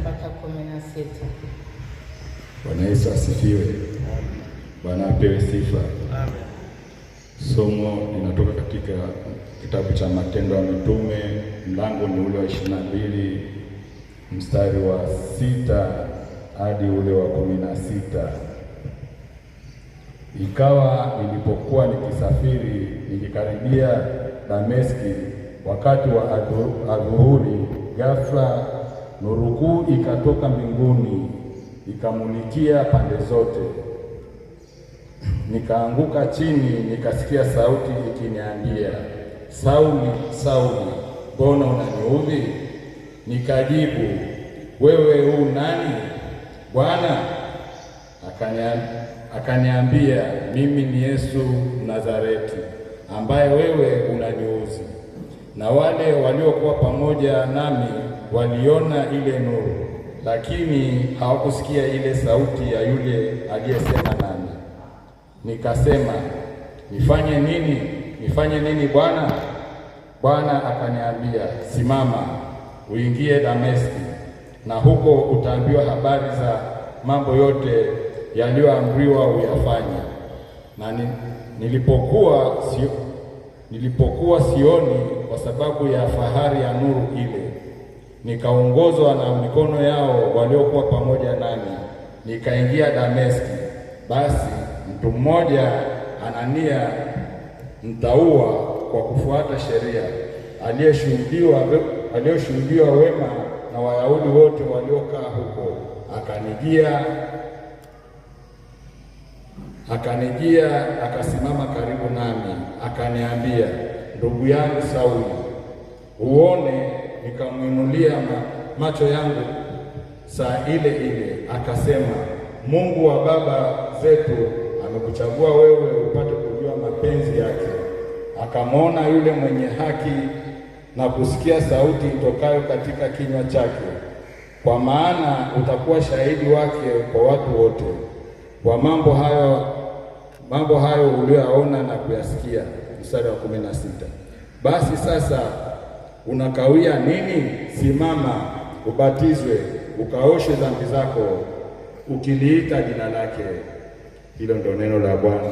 mpaka 16. Bwana Yesu asifiwe. Bwana apewe sifa. Amen. Somo linatoka katika kitabu cha Matendo ya Mitume, mlango ni ule wa 22 mstari wa 6 hadi ule wa 16. Ikawa nilipokuwa nikisafiri nikikaribia Dameski wakati wa adhuhuri, ghafla nuru kuu ikatoka mbinguni ikamulikia pande zote. Nikaanguka chini, nikasikia sauti ikiniambia, Sauli, Sauli, mbona unaniudhi? Nikajibu, wewe u nani Bwana? Akaniambia, mimi ni Yesu Nazareti, ambaye wewe unaniudhi. Na wale waliokuwa pamoja nami waliona ile nuru, lakini hawakusikia ile sauti ya yule aliyesema nami. Nikasema, nifanye nini? Nifanye nini Bwana? Bwana akaniambia, simama, uingie Dameski, na huko utaambiwa habari za mambo yote yaliyoamriwa uyafanye. Na nilipokuwa sioni kwa sababu ya fahari ya nuru ile, nikaongozwa na mikono yao waliokuwa pamoja nami, nikaingia Dameski. Basi mtu mmoja, Anania, mtaua kwa kufuata sheria, aliyeshuhudiwa wema na Wayahudi wote waliokaa huko, akanijia akasimama karibu nami, akaniambia, ndugu yangu Sauli, uone. Nikamwinulia macho yangu saa ile ile, akasema, Mungu wa baba zetu amekuchagua wewe upate kujua mapenzi yake, akamwona yule mwenye haki na kusikia sauti itokayo katika kinywa chake, kwa maana utakuwa shahidi wake kwa watu wote kwa mambo hayo uliyoyaona na kuyasikia. Mstari wa 16. Basi sasa unakawia nini? Simama, ubatizwe, ukaoshe dhambi zako, ukiliita jina lake. Hilo ndo neno la Bwana.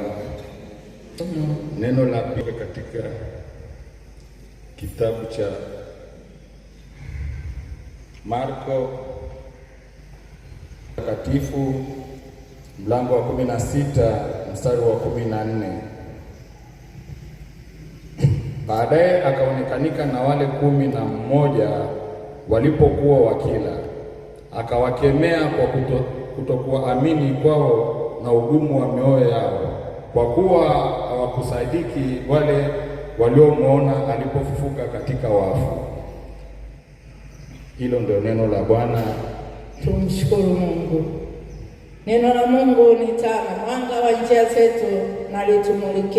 Neno la pili katika kitabu cha Marko Takatifu, mlango wa 16 mstari wa 14. Baadaye akaonekanika na wale 11 walipokuwa wakila, akawakemea kwa kutokuamini kwao na ugumu wa mioyo yao, kwa kuwa hawakusadiki wale waliomwona alipofufuka katika wafu. Hilo ndio neno la Bwana. Tumshukuru Mungu. Neno la Mungu ni taa, mwanga wa njia zetu, na litumulike